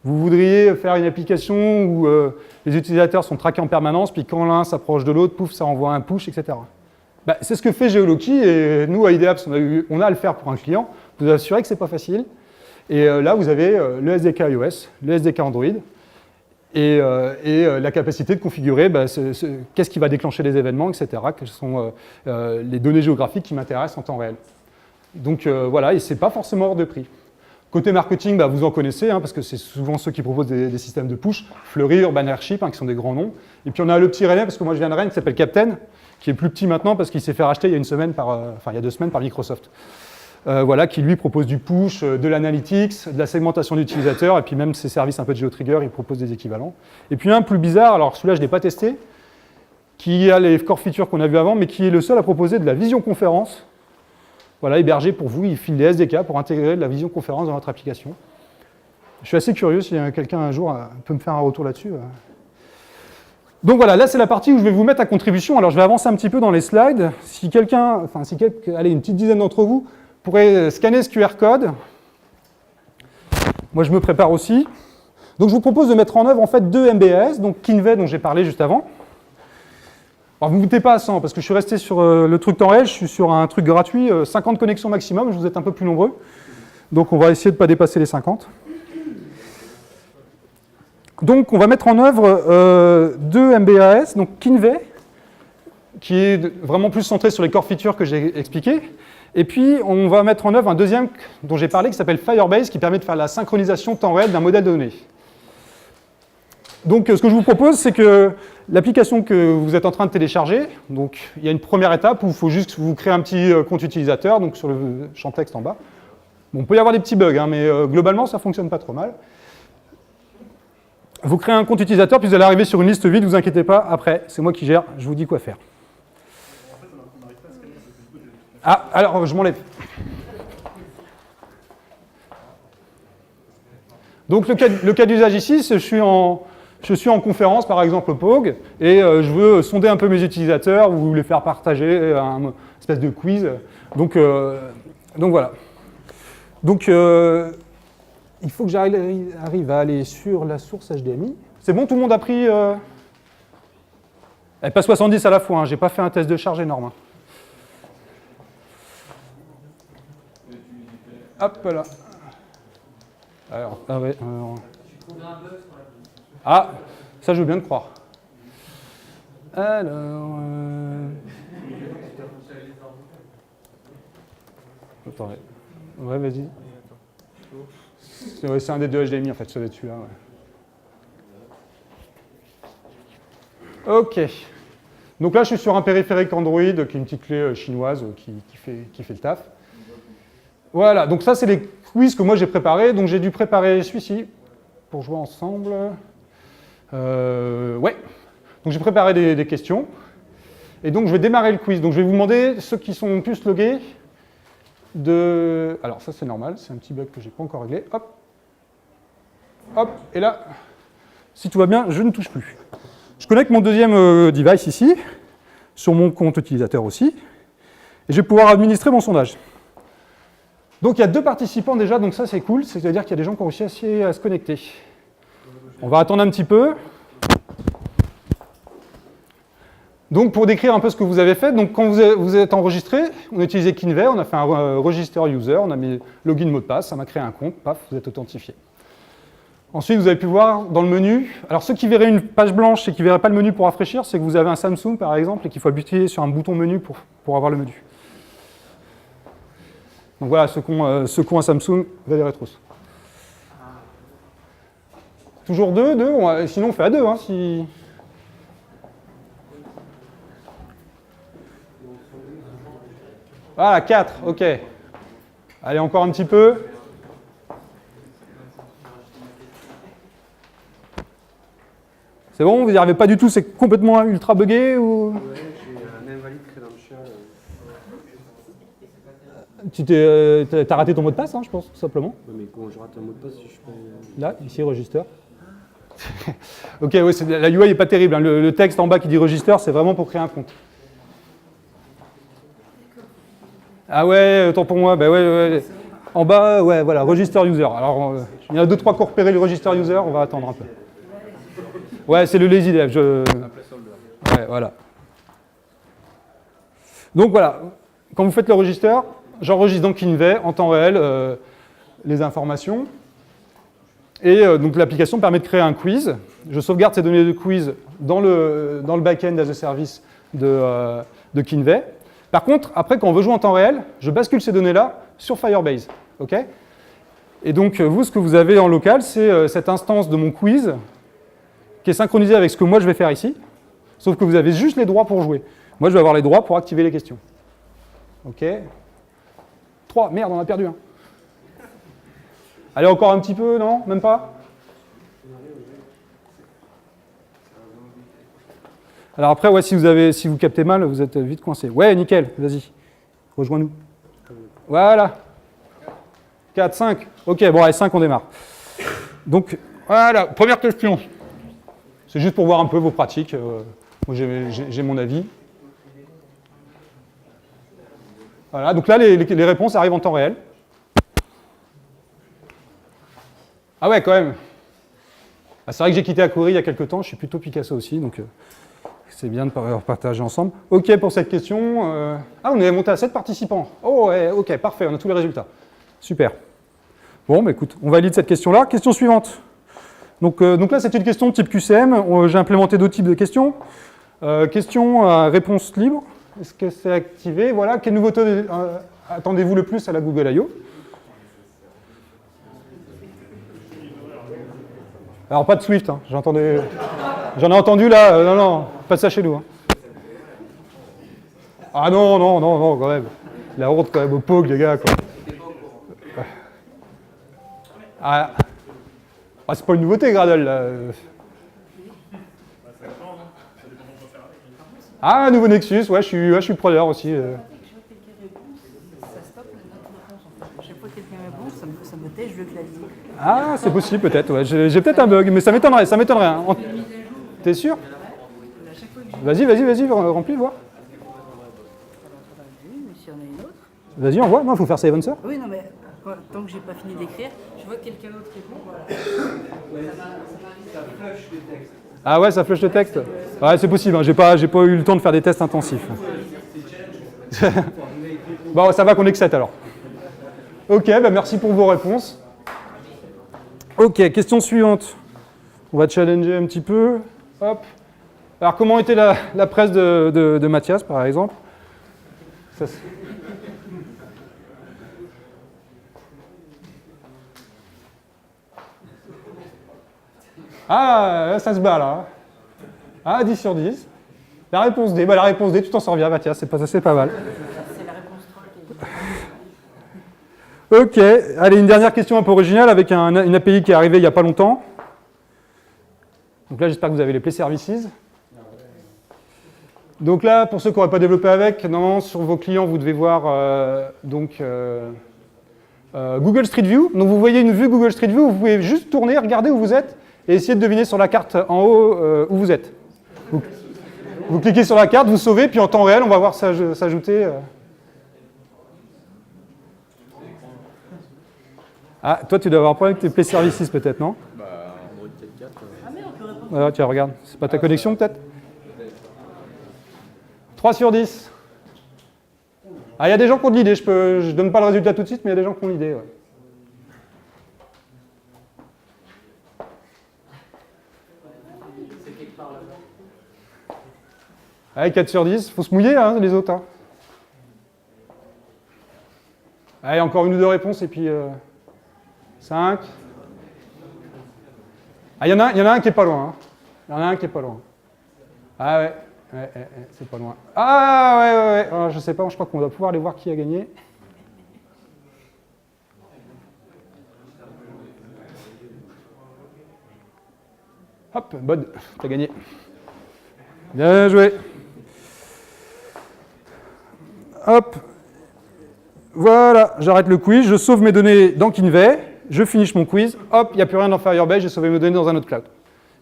Vous voudriez faire une application où les utilisateurs sont traqués en permanence, puis quand l'un s'approche de l'autre, pouf, ça envoie un push, etc. C'est ce que fait Geoloki, et nous, à IDEAPS, on a à le faire pour un client. Vous assurez que ce n'est pas facile. Et là, vous avez le SDK iOS, le SDK Android, et la capacité de configurer qu'est-ce qui va déclencher les événements, etc., quelles sont les données géographiques qui m'intéressent en temps réel. Donc voilà, et ce n'est pas forcément hors de prix. Côté marketing, vous en connaissez, parce que c'est souvent ceux qui proposent des systèmes de push, Fleury, Urban Airship, qui sont des grands noms. Et puis on a le petit relais, parce que moi je viens de Rennes, qui s'appelle Captain, qui est plus petit maintenant parce qu'il s'est fait racheter il y a 2 semaines par Microsoft. Voilà, qui lui propose du push, de l'analytics, de la segmentation d'utilisateurs, et puis même ses services un peu de GeoTrigger, il propose des équivalents. Et puis un plus bizarre, alors celui-là je ne l'ai pas testé, qui a les core features qu'on a vu avant, mais qui est le seul à proposer de la visioconférence. Voilà, hébergé pour vous, il file les SDK pour intégrer de la visioconférence dans votre application. Je suis assez curieux si quelqu'un un jour peut me faire un retour là-dessus. Donc voilà, là c'est la partie où je vais vous mettre à contribution. Alors je vais avancer un petit peu dans les slides. Si allez, une petite dizaine d'entre vous pourrait scanner ce QR code. Moi je me prépare aussi. Donc je vous propose de mettre en œuvre en fait 2 MBAS, donc Kinvey dont j'ai parlé juste avant. Alors vous ne montez pas à 100 parce que je suis resté sur le truc temps réel, je suis sur un truc gratuit, 50 connexions maximum, je vous êtes un peu plus nombreux. Donc on va essayer de ne pas dépasser les 50. Donc on va mettre en œuvre 2 MBAS, donc Kinvey, qui est vraiment plus centré sur les core features que j'ai expliquées. Et puis on va mettre en œuvre un deuxième dont j'ai parlé qui s'appelle Firebase, qui permet de faire la synchronisation temps réel d'un modèle de données. Donc ce que je vous propose, c'est que l'application que vous êtes en train de télécharger, donc il y a une première étape où il faut juste vous créer un petit compte utilisateur, donc sur le champ texte en bas. Bon, il peut y avoir des petits bugs, mais globalement ça ne fonctionne pas trop mal. Vous créez un compte utilisateur, puis vous allez arriver sur une liste vide, ne vous inquiétez pas, après, c'est moi qui gère, je vous dis quoi faire. Ah, alors je m'enlève. Donc le cas d'usage ici, c'est je suis en conférence, par exemple au POG, et je veux sonder un peu mes utilisateurs ou les faire partager un espèce de quiz. Donc voilà. Donc il faut que j'arrive à aller sur la source HDMI. C'est bon, tout le monde a pris... pas 70 à la fois, j'ai pas fait un test de charge énorme. Hop là. Alors, ça je veux bien le croire. Alors... Attendez. Ouais, vas-y. C'est un des 2 HDMI en fait, ça doit être celui-là. Ouais. Ok. Donc là, je suis sur un périphérique Android qui est une petite clé chinoise qui fait le taf. Voilà, donc ça, c'est les quiz que moi j'ai préparés. Donc j'ai dû préparer celui-ci pour jouer ensemble. Ouais. Donc j'ai préparé des questions. Et donc je vais démarrer le quiz. Donc je vais vous demander, ceux qui sont plus logués, alors ça c'est normal, c'est un petit bug que je n'ai pas encore réglé. Hop. Hop. Et là, si tout va bien, je ne touche plus. Je connecte mon deuxième device ici, sur mon compte utilisateur aussi. Et je vais pouvoir administrer mon sondage. Donc il y a 2 participants déjà, donc ça c'est cool, c'est-à-dire qu'il y a des gens qui ont réussi à se connecter. On va attendre un petit peu. Donc pour décrire un peu ce que vous avez fait, donc quand vous êtes enregistré, on a utilisé Kinvey, on a fait un register user, on a mis login mot de passe, ça m'a créé un compte, paf, vous êtes authentifié. Ensuite, vous avez pu voir dans le menu, alors ceux qui verraient une page blanche et qui ne verraient pas le menu pour rafraîchir, c'est que vous avez un Samsung par exemple et qu'il faut appuyer sur un bouton menu pour avoir le menu. Donc voilà, ceux qui ont un Samsung, Valérie Trousse. Toujours 2, sinon on fait à 2. Hein, si... Voilà, 4, ok. Allez, encore un petit peu. C'est bon, vous n'y arrivez pas du tout, c'est complètement ultra buggé ou... Ouais, j'ai un invalide credential. T'as raté ton mot de passe, hein, je pense, tout simplement. Ouais, mais comment je rate un mot de passe si je fais... Là, ici, register. Ok, oui, la UI n'est pas terrible. Hein. Le texte en bas qui dit register, c'est vraiment pour créer un compte. Ah ouais, autant pour moi. Bah ouais. En bas, ouais, voilà, register user. Alors, il y en a 2-3 qui ont repéré le register user, on va attendre un peu. Ouais, c'est le lazy dev. Ouais, voilà. Donc voilà, quand vous faites le register, j'enregistre dans Kinvey en temps réel les informations. Et donc l'application permet de créer un quiz. Je sauvegarde ces données de quiz dans le back-end as a service de Kinvey. Par contre, après, quand on veut jouer en temps réel, je bascule ces données-là sur Firebase. Okay, et donc, vous, ce que vous avez en local, c'est cette instance de mon quiz qui est synchronisée avec ce que moi je vais faire ici, sauf que vous avez juste les droits pour jouer. Moi, je vais avoir les droits pour activer les questions. OK. 3, merde, on a perdu un. Allez, encore un petit peu, non? Même pas? Alors après, ouais, si vous captez mal, vous êtes vite coincé. Ouais, nickel, vas-y, rejoins-nous. Voilà. 4, 5. Ok, bon, allez, 5, on démarre. Donc, voilà, première question. C'est juste pour voir un peu vos pratiques. Moi, j'ai mon avis. Voilà, donc là, les réponses arrivent en temps réel. Ah ouais, quand même. Ah, c'est vrai que j'ai quitté Akuri il y a quelques temps, je suis plutôt Picasso aussi, donc c'est bien de partager ensemble. Ok pour cette question. Ah, on est monté à 7 participants. Oh, ouais, ok, parfait, on a tous les résultats. Super. Bon, bah, écoute, on valide cette question-là. Question suivante. Donc là, c'est une question de type QCM. J'ai implémenté d'autres types de questions. Question à réponse libre. Est-ce que c'est activé? Voilà. Quelle nouveauté attendez-vous le plus à la Google I.O.? Alors, pas de Swift. Hein. J'en ai entendu là. Non, pas de ça chez nous. Hein. Ah non, quand même. La honte quand même au POG, les gars. Quoi. Ah, c'est pas une nouveauté, Gradle, là. Ah, un nouveau Nexus, ouais, je suis preneur aussi. Chaque fois que quelqu'un répond, ça me tèche le clavier. Ah, c'est possible, peut-être, ouais. J'ai peut-être un bug, mais ça m'étonnerait. Hein. T'es sûr? Vas-y, remplis, voir. Mais s'il y en a une autre. Vas-y, envoie. Non, il faut faire save answer. Oui, non, mais tant que j'ai pas fini d'écrire, je vois que quelqu'un d'autre répond. Ah ouais, ça flush le texte. Ouais, c'est possible, hein. J'ai pas eu le temps de faire des tests intensifs. Bon, ça va qu'on ait que 7 alors. Ok, bah merci pour vos réponses. Ok, question suivante. On va challenger un petit peu. Hop. Alors, comment était la presse de Mathias, par exemple? Ça, ah, ça se bat là. Ah, 10 sur 10. La réponse D. Bah, la réponse D, tu t'en sors bien, Mathias, c'est pas mal. C'est la réponse 3 qui est... Ok, allez, une dernière question un peu originale avec une API qui est arrivée il n'y a pas longtemps. Donc là, j'espère que vous avez les Play Services. Donc là, pour ceux qui n'auraient pas développé avec, normalement, sur vos clients, vous devez voir Google Street View. Donc vous voyez une vue Google Street View, vous pouvez juste tourner, regarder où vous êtes et essayer de deviner sur la carte en haut où vous êtes. Vous cliquez sur la carte, vous sauvez, puis en temps réel, on va voir s'ajouter. Ah, toi, tu dois avoir un problème avec tes Play Services, peut-être, non? Bah, Android 4.4. Ah mais on peut répondre. Voilà, tiens, regarde. C'est pas ta connexion, peut-être? 3 sur 10. Ah, il y a des gens qui ont de l'idée. Je donne pas le résultat tout de suite, mais il y a des gens qui ont l'idée. Ouais. Allez, 4 sur 10. Faut se mouiller, hein, les autres. Hein. Allez, encore une ou deux réponses, et puis 5. Ah, il y en a un qui est pas loin. Hein. Il y en a un qui est pas loin. Ah ouais, c'est pas loin. Ah ouais. Oh, je sais pas, je crois qu'on doit pouvoir aller voir qui a gagné. Hop, Bod, t'as gagné. Bien joué. Hop. Voilà, j'arrête le quiz, je sauve mes données dans Kinvey, je finis mon quiz, hop, il n'y a plus rien dans Firebase, j'ai sauvé mes données dans un autre cloud.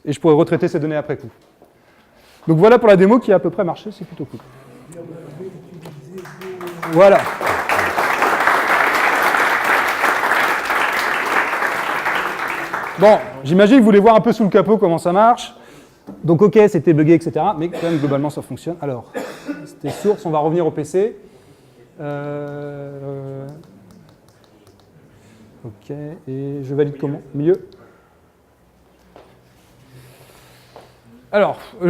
Et je pourrais retraiter ces données après coup. Donc voilà pour la démo qui a à peu près marché, c'est plutôt cool. Voilà. Bon, j'imagine que vous voulez voir un peu sous le capot comment ça marche. Donc ok, c'était bugué, etc. Mais quand même, globalement, ça fonctionne. Alors, c'était source, on va revenir au PC. Ok, et je valide comment? Milieu. Alors, vous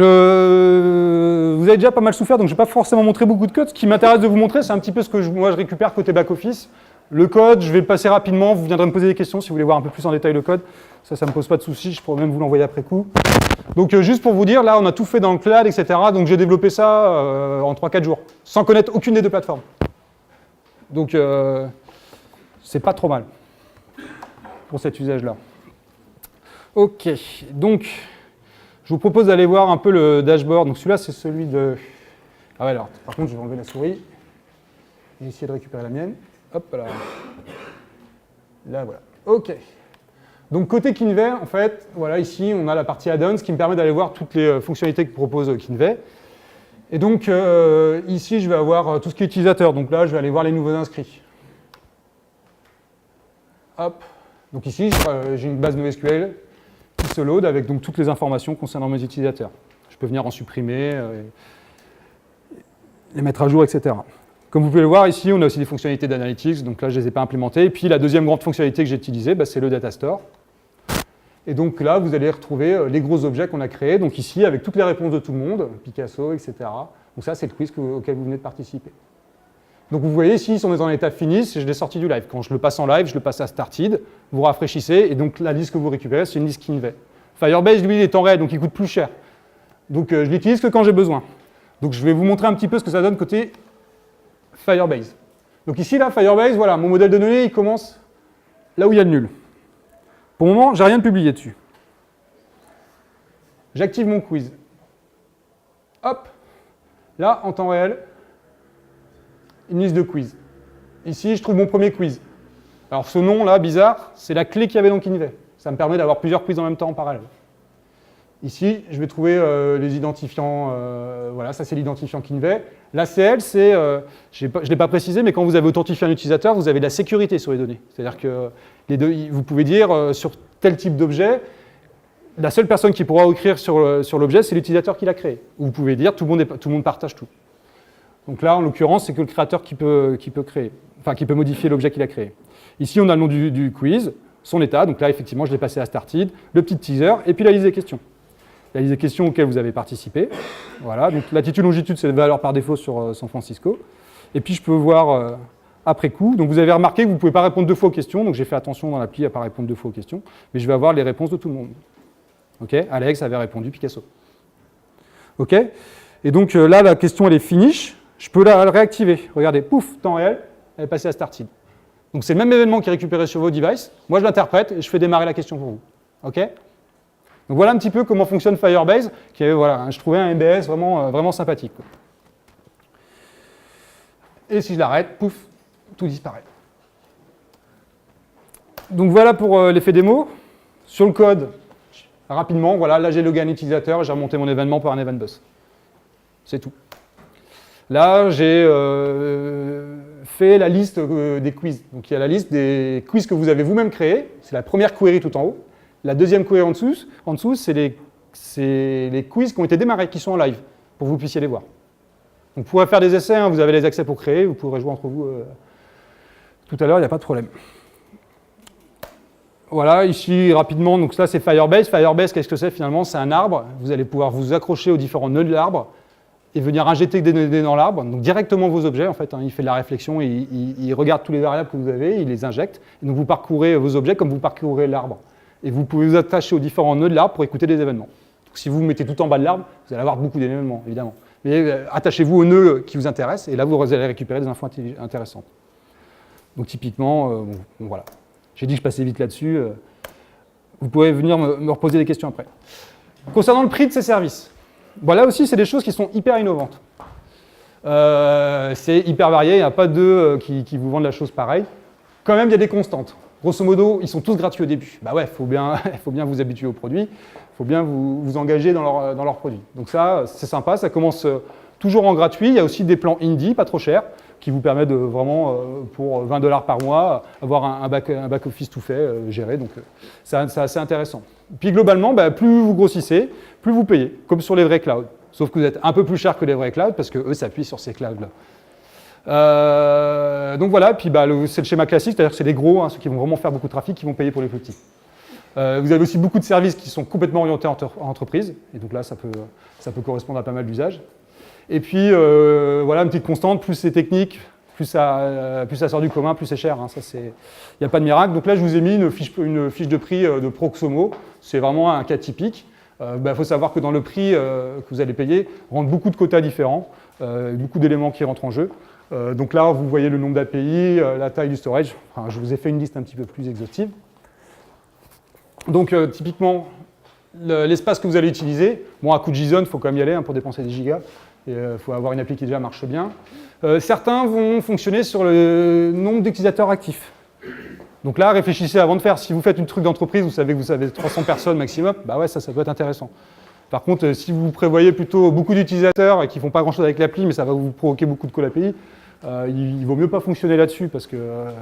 avez déjà pas mal souffert, donc je ne vais pas forcément montrer beaucoup de code. Ce qui m'intéresse de vous montrer, c'est un petit peu ce que moi je récupère côté back-office. Le code, je vais le passer rapidement, vous viendrez me poser des questions si vous voulez voir un peu plus en détail le code. Ça ne me pose pas de soucis, je pourrais même vous l'envoyer après coup. Donc juste pour vous dire, là on a tout fait dans le cloud, etc. Donc j'ai développé ça en 3-4 jours, sans connaître aucune des deux plateformes. Donc c'est pas trop mal pour cet usage-là. Ok, donc je vous propose d'aller voir un peu le dashboard. Donc celui-là c'est celui de... Ah ouais, alors par contre je vais enlever la souris et essayer de récupérer la mienne. Hop là. Là voilà. Ok. Donc côté Kinvey, en fait, voilà, ici on a la partie add-ons qui me permet d'aller voir toutes les fonctionnalités que propose Kinvey. Et donc ici je vais avoir tout ce qui est utilisateur. Donc là je vais aller voir les nouveaux inscrits. Hop. Donc ici j'ai une base NoSQL qui se load avec donc toutes les informations concernant mes utilisateurs. Je peux venir en supprimer, les mettre à jour, etc. Comme vous pouvez le voir ici, on a aussi des fonctionnalités d'analytics, donc là je ne les ai pas implémentées. Et puis la deuxième grande fonctionnalité que j'ai utilisée, c'est le data store. Et donc là, vous allez retrouver les gros objets qu'on a créés, donc ici avec toutes les réponses de tout le monde, Picasso, etc. Donc ça, c'est le quiz auquel vous venez de participer. Donc vous voyez ici, ils sont en état finish, et je l'ai sorti du live. Quand je le passe en live, je le passe à started, vous rafraîchissez, et donc la liste que vous récupérez, c'est une liste Kinvey. Firebase, lui, il est en réel, donc il coûte plus cher. Donc je l'utilise que quand j'ai besoin. Donc je vais vous montrer un petit peu ce que ça donne côté Firebase. Donc ici, là, Firebase, voilà, mon modèle de données, il commence là où il y a le nul. Pour le moment, j'ai rien de publié dessus. J'active mon quiz. Hop, là, en temps réel, une liste de quiz. Ici, je trouve mon premier quiz. Alors ce nom-là, bizarre, c'est la clé qu'il y avait dans Kinvey. Ça me permet d'avoir plusieurs quiz en même temps en parallèle. Ici, je vais trouver les identifiants, voilà, ça c'est l'identifiant Kinvey. L'ACL, c'est, je ne l'ai pas précisé, mais quand vous avez authentifié un utilisateur, vous avez de la sécurité sur les données. C'est-à-dire que vous pouvez dire sur tel type d'objet, la seule personne qui pourra écrire sur l'objet, c'est l'utilisateur qui l'a créé. Ou vous pouvez dire tout le monde partage tout. Donc là, en l'occurrence, c'est que le créateur qui peut créer, enfin qui peut modifier l'objet qu'il a créé. Ici, on a le nom du quiz, son état, donc là, effectivement, je l'ai passé à started, le petit teaser, et puis la liste des questions. La liste des questions auxquelles vous avez participé. Voilà, donc latitude, longitude, c'est la valeur par défaut sur San Francisco. Et puis, je peux voir après coup. Donc, vous avez remarqué que vous ne pouvez pas répondre 2 fois aux questions, donc j'ai fait attention dans l'appli à ne pas répondre 2 fois aux questions, mais je vais avoir les réponses de tout le monde. OK, Alex avait répondu Picasso. OK, et donc là, la question, elle est finish. Je peux la réactiver. Regardez, pouf, temps réel, elle est passée à started. Donc c'est le même événement qui est récupéré sur vos devices. Moi, je l'interprète et je fais démarrer la question pour vous. OK? Donc voilà un petit peu comment fonctionne Firebase, qui est, voilà, je trouvais un MBS vraiment sympathique. Quoi. Et si je l'arrête, pouf, tout disparaît. Donc voilà pour l'effet démo. Sur le code, rapidement, voilà, là j'ai logué un utilisateur et j'ai remonté mon événement par un event bus. C'est tout. Là, j'ai fait la liste des quiz. Donc il y a la liste des quiz que vous avez vous-même créés. C'est la première query tout en haut. La deuxième query en dessous, c'est les quiz qui ont été démarrés, qui sont en live, pour que vous puissiez les voir. Donc vous pourrez faire des essais, hein, vous avez les accès pour créer, vous pourrez jouer entre vous tout à l'heure, il n'y a pas de problème. Voilà, ici rapidement, donc là c'est Firebase. Firebase, qu'est-ce que c'est finalement? C'est un arbre. Vous allez pouvoir vous accrocher aux différents nœuds de l'arbre et venir injecter des données dans l'arbre, donc directement vos objets en fait. Hein, il fait de la réflexion, il regarde tous les variables que vous avez, il les injecte. Et donc vous parcourez vos objets comme vous parcourez l'arbre. Et vous pouvez vous attacher aux différents nœuds de l'arbre pour écouter des événements. Donc, si vous vous mettez tout en bas de l'arbre, vous allez avoir beaucoup d'événements, évidemment. Mais attachez-vous aux nœuds qui vous intéressent et là vous allez récupérer des infos intéressantes. Donc typiquement, bon, voilà. J'ai dit que je passais vite là-dessus. Vous pouvez venir me reposer des questions après. Concernant le prix de ces services, bon, là aussi, c'est des choses qui sont hyper innovantes. C'est hyper varié, il n'y a pas deux qui vous vendent la chose pareille. Quand même, il y a des constantes. Grosso modo, ils sont tous gratuits au début. Bah ouais, faut bien vous habituer aux produits, il faut bien vous engager dans leurs produits. Donc ça, c'est sympa, ça commence toujours en gratuit. Il y a aussi des plans indie, pas trop chers, qui vous permettent de vraiment, pour 20 $ par mois, avoir un back-office tout fait, géré. Donc c'est assez intéressant. Puis globalement, bah, plus vous grossissez, plus vous payez, comme sur les vrais clouds. Sauf que vous êtes un peu plus cher que les vrais clouds, parce qu'eux s'appuient sur ces clouds-là. Donc voilà, puis bah, c'est le schéma classique, c'est-à-dire que c'est les gros, hein, ceux qui vont vraiment faire beaucoup de trafic, qui vont payer pour les plus petits. Vous avez aussi beaucoup de services qui sont complètement orientés en entreprise, et donc là, ça peut correspondre à pas mal d'usages. Et puis, voilà, une petite constante, plus c'est technique, plus ça sort du commun, plus c'est cher. Hein, il n'y a pas de miracle. Donc là, je vous ai mis une fiche de prix de Proxomo. C'est vraiment un cas typique. Faut savoir que dans le prix que vous allez payer, rentrent beaucoup de quotas différents, beaucoup d'éléments qui rentrent en jeu. Donc là, vous voyez le nombre d'API, la taille du storage. Enfin, je vous ai fait une liste un petit peu plus exhaustive. Donc, typiquement, l'espace que vous allez utiliser, bon, à coup de JSON, il faut quand même y aller hein, pour dépenser des gigas. Il faut avoir une appli qui déjà marche bien. Certains vont fonctionner sur le nombre d'utilisateurs actifs. Donc là, réfléchissez avant de faire. Si vous faites une truc d'entreprise, vous savez que vous avez 300 personnes maximum, bah ouais, ça peut être intéressant. Par contre, si vous prévoyez plutôt beaucoup d'utilisateurs et qui ne font pas grand-chose avec l'appli, mais ça va vous provoquer beaucoup de call API, il vaut mieux pas fonctionner là-dessus parce que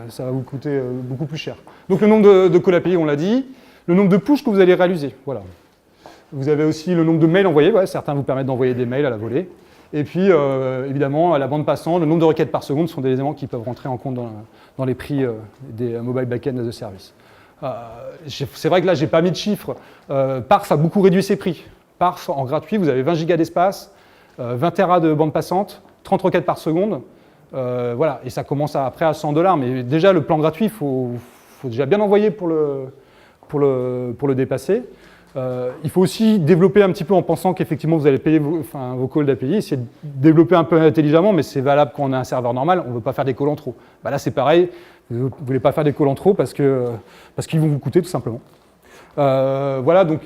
ça va vous coûter beaucoup plus cher. Donc le nombre de call API, on l'a dit. Le nombre de push que vous allez réaliser, voilà. Vous avez aussi le nombre de mails envoyés, ouais, certains vous permettent d'envoyer des mails à la volée. Et puis, évidemment, à la bande passante, le nombre de requêtes par seconde sont des éléments qui peuvent rentrer en compte dans les prix des mobile backend as a service. C'est vrai que là, je n'ai pas mis de chiffres. Parse a beaucoup réduit ses prix. Parse, en gratuit, vous avez 20 gigas d'espace, 20 Tera de bande passante, 30 requêtes par seconde. Voilà, et ça commence après à 100 $. Mais déjà, le plan gratuit, il faut déjà bien envoyer pour le dépasser. Il faut aussi développer un petit peu en pensant qu'effectivement vous allez payer vos calls d'API, essayer de développer un peu intelligemment, mais c'est valable quand on a un serveur normal, on ne veut pas faire des calls en trop. Bah là c'est pareil, vous ne voulez pas faire des calls en trop parce qu'ils vont vous coûter tout simplement. Voilà, donc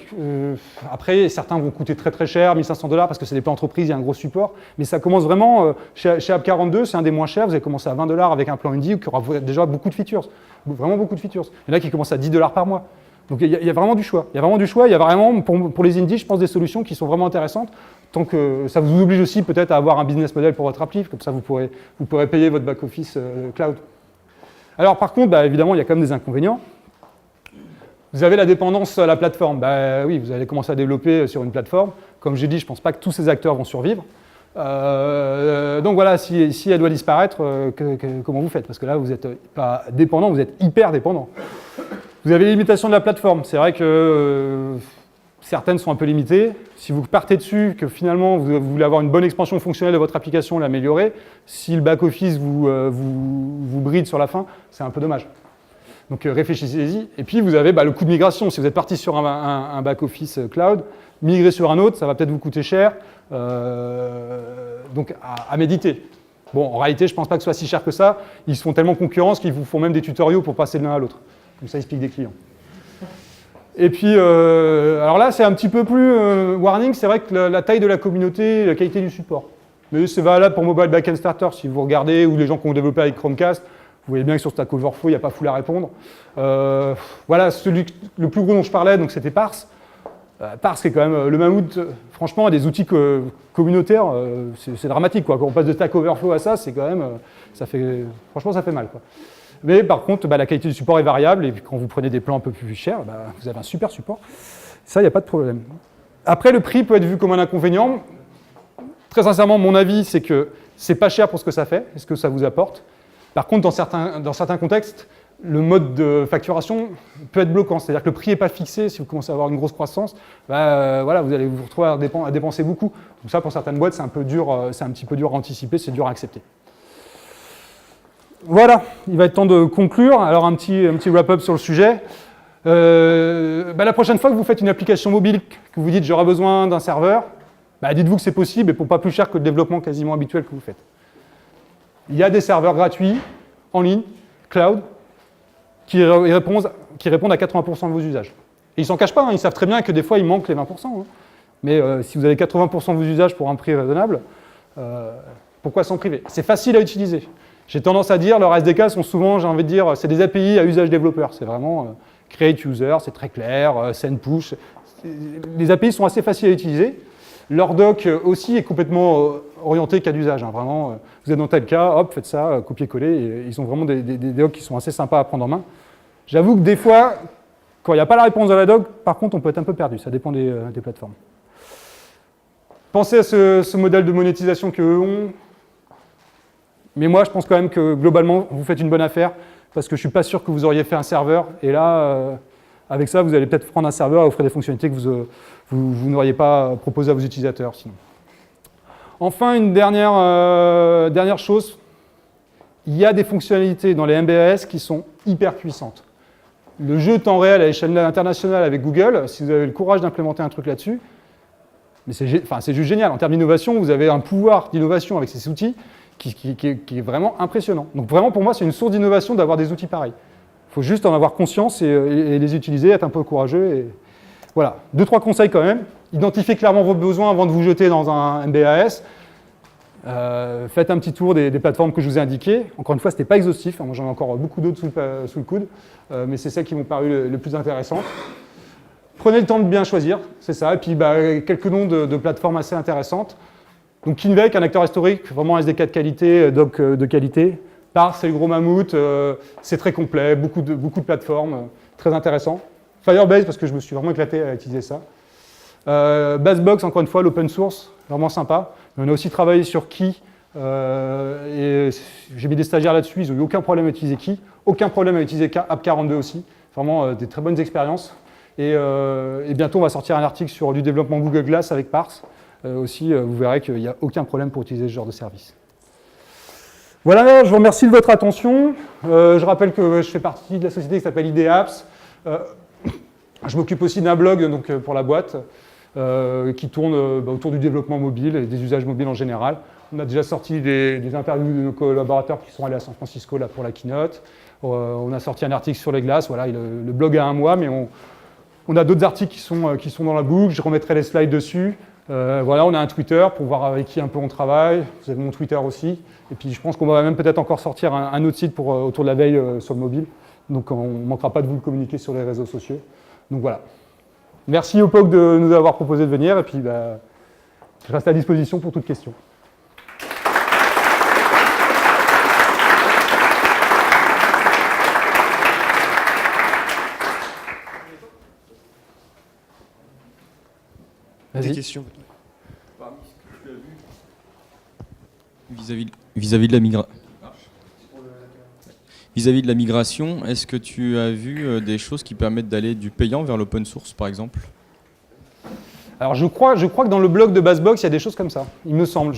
après certains vont coûter très très cher, 1500 $ parce que c'est des plans entreprises, il y a un gros support, mais ça commence vraiment, chez App42 c'est un des moins chers, vous allez commencer à 20 $ avec un plan Indie qui aura déjà beaucoup de features, vraiment beaucoup de features. Il y en a qui commencent à 10 $ par mois. Donc il y a vraiment du choix. Il y a vraiment du choix. Il y a vraiment, pour les indies, je pense, des solutions qui sont vraiment intéressantes. Tant que ça vous oblige aussi peut-être à avoir un business model pour votre appli. Comme ça, vous pourrez payer votre back-office cloud. Alors par contre, bah, évidemment, il y a quand même des inconvénients. Vous avez la dépendance à la plateforme. Bah, oui, vous allez commencer à développer sur une plateforme. Comme j'ai dit, je ne pense pas que tous ces acteurs vont survivre. Donc voilà, si elle doit disparaître, comment vous faites? Parce que là, vous n'êtes pas dépendant, vous êtes hyper dépendant. Vous avez les limitations de la plateforme. C'est vrai que certaines sont un peu limitées. Si vous partez dessus, que finalement vous voulez avoir une bonne expansion fonctionnelle de votre application, l'améliorer, si le back-office vous bride sur la fin, c'est un peu dommage. Donc réfléchissez-y. Et puis vous avez le coût de migration. Si vous êtes parti sur un back-office cloud, migrer sur un autre, ça va peut-être vous coûter cher. Donc à méditer. Bon, en réalité, je ne pense pas que ce soit si cher que ça. Ils se font tellement concurrence qu'ils vous font même des tutoriaux pour passer de l'un à l'autre. Comme ça, ils se piquent des clients. Et puis, alors là, c'est un petit peu plus warning. C'est vrai que la taille de la communauté, la qualité du support. Mais c'est valable pour Mobile Backend Starter. Si vous regardez, ou les gens qui ont développé avec Chromecast, vous voyez bien que sur Stack Overflow, il n'y a pas full à répondre. Voilà, le plus gros dont je parlais, donc c'était Parse. Parce que quand même, le Mammouth, franchement, a des outils communautaires, c'est dramatique, quoi. Quand on passe de Stack Overflow à ça, c'est quand même, franchement, ça fait mal, quoi. Mais par contre, la qualité du support est variable, et puis quand vous prenez des plans un peu plus chers, vous avez un super support. Ça, il n'y a pas de problème. Après, le prix peut être vu comme un inconvénient. Très sincèrement, mon avis, c'est que c'est pas cher pour ce que ça fait, et ce que ça vous apporte. Par contre, dans certains contextes, le mode de facturation peut être bloquant. C'est-à-dire que le prix n'est pas fixé. Si vous commencez à avoir une grosse croissance, voilà, vous allez vous retrouver à dépenser beaucoup. Donc ça, pour certaines boîtes, c'est un petit peu dur à anticiper, c'est dur à accepter. Voilà, il va être temps de conclure. Alors, un petit wrap-up sur le sujet. La prochaine fois que vous faites une application mobile, que vous dites « j'aurai besoin d'un serveur », dites-vous que c'est possible et pour pas plus cher que le développement quasiment habituel que vous faites. Il y a des serveurs gratuits, en ligne, cloud, qui répondent à 80% de vos usages. Et ils ne s'en cachent pas, ils savent très bien que des fois, il manque les 20%. Mais si vous avez 80% de vos usages pour un prix raisonnable, pourquoi s'en priver? C'est facile à utiliser. J'ai tendance à dire, leurs SDK sont souvent, j'ai envie de dire, c'est des API à usage développeur. C'est vraiment create user, c'est très clair, send push. Les API sont assez faciles à utiliser. Leur doc aussi est complètement orienté cas d'usage. Vraiment, vous êtes dans tel cas, hop, faites ça, copier-coller. Ils ont vraiment des docs qui sont assez sympas à prendre en main. J'avoue que des fois, quand il n'y a pas la réponse dans la doc, par contre, on peut être un peu perdu. Ça dépend des plateformes. Pensez à ce modèle de monétisation qu'eux ont. Mais moi, je pense quand même que globalement, vous faites une bonne affaire parce que je ne suis pas sûr que vous auriez fait un serveur. Et là, avec ça, vous allez peut-être prendre un serveur et offrir des fonctionnalités que vous n'auriez pas proposées à vos utilisateurs sinon. Enfin, une dernière chose, il y a des fonctionnalités dans les MBAS qui sont hyper puissantes. Le jeu temps réel à l'échelle internationale avec Google, si vous avez le courage d'implémenter un truc là-dessus, mais c'est juste génial. En termes d'innovation, vous avez un pouvoir d'innovation avec ces outils qui est vraiment impressionnant. Donc vraiment, pour moi, c'est une source d'innovation d'avoir des outils pareils. Il faut juste en avoir conscience et les utiliser, être un peu courageux. Et voilà, 2-3 conseils quand même. Identifiez clairement vos besoins avant de vous jeter dans un MBAS. Faites un petit tour des plateformes que je vous ai indiquées. Encore une fois, ce n'était pas exhaustif. Moi, j'en ai encore beaucoup d'autres sous le coude. Mais c'est celles qui m'ont paru le plus intéressantes. Prenez le temps de bien choisir, c'est ça. Et puis, quelques noms de plateformes assez intéressantes. Donc, Kinvec, un acteur historique, vraiment SDK de qualité, doc de qualité. Parse, c'est le gros mammouth, c'est très complet, beaucoup de plateformes, très intéressant. Firebase, parce que je me suis vraiment éclaté à utiliser ça. Bassbox, encore une fois, l'open source, vraiment sympa. On a aussi travaillé sur Key, et j'ai mis des stagiaires là-dessus, ils n'ont eu aucun problème à utiliser Key, aucun problème à utiliser App42 aussi, vraiment des très bonnes expériences. Et bientôt, on va sortir un article sur du développement Google Glass avec Parse. Aussi, vous verrez qu'il n'y a aucun problème pour utiliser ce genre de service. Voilà, je vous remercie de votre attention. Je rappelle que je fais partie de la société qui s'appelle IDEApps. Je m'occupe aussi d'un blog donc, pour la boîte qui tourne autour du développement mobile et des usages mobiles en général. On a déjà sorti des interviews de nos collaborateurs qui sont allés à San Francisco là, pour la keynote. On a sorti un article sur les glaces. Voilà, le blog a 1 mois, mais on a d'autres articles qui sont dans la boucle. Je remettrai les slides dessus. Voilà, on a un Twitter pour voir avec qui un peu on travaille. Vous avez mon Twitter aussi. Et puis je pense qu'on va même peut-être encore sortir un autre site autour de la veille sur le mobile. Donc on ne manquera pas de vous le communiquer sur les réseaux sociaux. Donc voilà. Merci au POC de nous avoir proposé de venir. Et puis je reste à disposition pour toute question. Des questions vis-à-vis de la migration, est-ce que tu as vu des choses qui permettent d'aller du payant vers l'open source, par exemple? Alors je crois que dans le blog de Bassbox, il y a des choses comme ça, il me semble.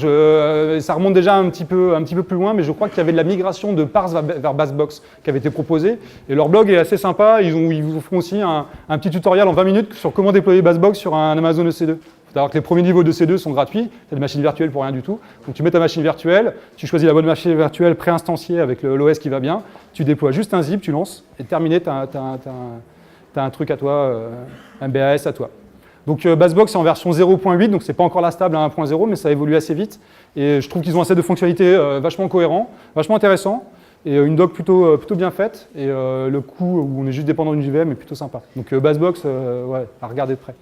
Ça remonte déjà un petit peu plus loin, mais je crois qu'il y avait de la migration de Parse vers Bassbox qui avait été proposée. Et leur blog est assez sympa, ils vous font aussi un petit tutoriel en 20 minutes sur comment déployer Bassbox sur un Amazon EC2. Il faut savoir que les premiers niveaux de EC2 sont gratuits, c'est des machines virtuelles pour rien du tout. Donc tu mets ta machine virtuelle, tu choisis la bonne machine virtuelle préinstanciée avec l'OS qui va bien, tu déploies juste un zip, tu lances, et terminé, tu as un truc à toi, un BAS à toi. Donc Bassbox est en version 0.8, donc c'est pas encore la stable à 1.0, mais ça évolue assez vite. Et je trouve qu'ils ont assez de fonctionnalités vachement cohérents, vachement intéressants, et une doc plutôt bien faite. Et le coût où on est juste dépendant d'une JVM est plutôt sympa. Donc Bassbox, ouais, à regarder de près.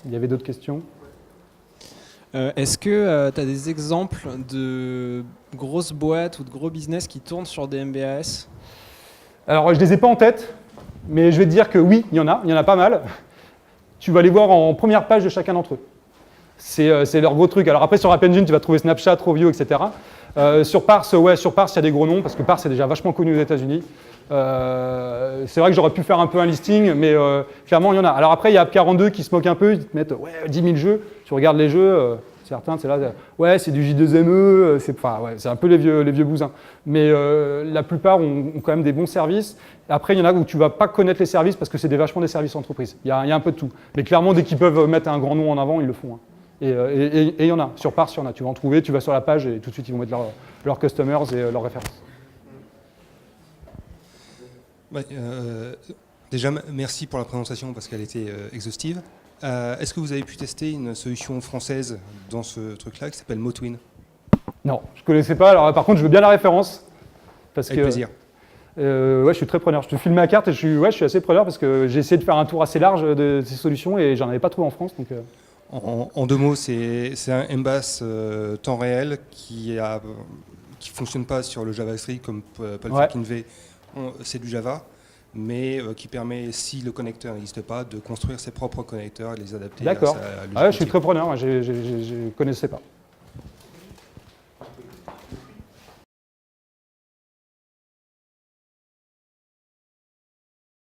Il y avait d'autres questions? Est-ce que tu as des exemples de grosses boîtes ou de gros business qui tournent sur des MBAS? Alors, je ne les ai pas en tête, mais je vais te dire que oui, il y en a pas mal. Tu vas les voir en première page de chacun d'entre eux. C'est leur gros truc. Alors après, sur App Engine, tu vas trouver Snapchat, Rovio, etc. Sur Parse, il y a des gros noms, parce que Parse est déjà vachement connu aux États-Unis. C'est vrai que j'aurais pu faire un peu un listing, mais clairement, il y en a. Alors après, il y a App42 qui se moque un peu, ils te mettent 10 000 jeux. Tu regardes les jeux, certains, c'est là, c'est du J2ME, c'est un peu les vieux bousins. Mais la plupart ont quand même des bons services. Après, il y en a où tu ne vas pas connaître les services parce que c'est vachement des services entreprises. Il y a un peu de tout. Mais clairement, dès qu'ils peuvent mettre un grand nom en avant, ils le font. Hein. Et il y en a. Sur Parse, il y en a. Tu vas en trouver, tu vas sur la page et tout de suite, ils vont mettre leurs customers et leurs références. Ouais, déjà, merci pour la présentation parce qu'elle était exhaustive. Est-ce que vous avez pu tester une solution française dans ce truc-là qui s'appelle Motwin? Non, je ne connaissais pas. Alors, par contre, je veux bien la référence. Avec plaisir. Je suis très preneur. Je te file ma carte et je suis assez preneur parce que j'ai essayé de faire un tour assez large de ces solutions et j'en avais pas trouvé en France. Donc, En 2 mots, c'est un MBAS temps réel qui fonctionne pas sur le JavaScript comme Polfacin V. C'est du Java, mais qui permet, si le connecteur n'existe pas, de construire ses propres connecteurs et les adapter. D'accord. Je suis très preneur. Je ne connaissais pas.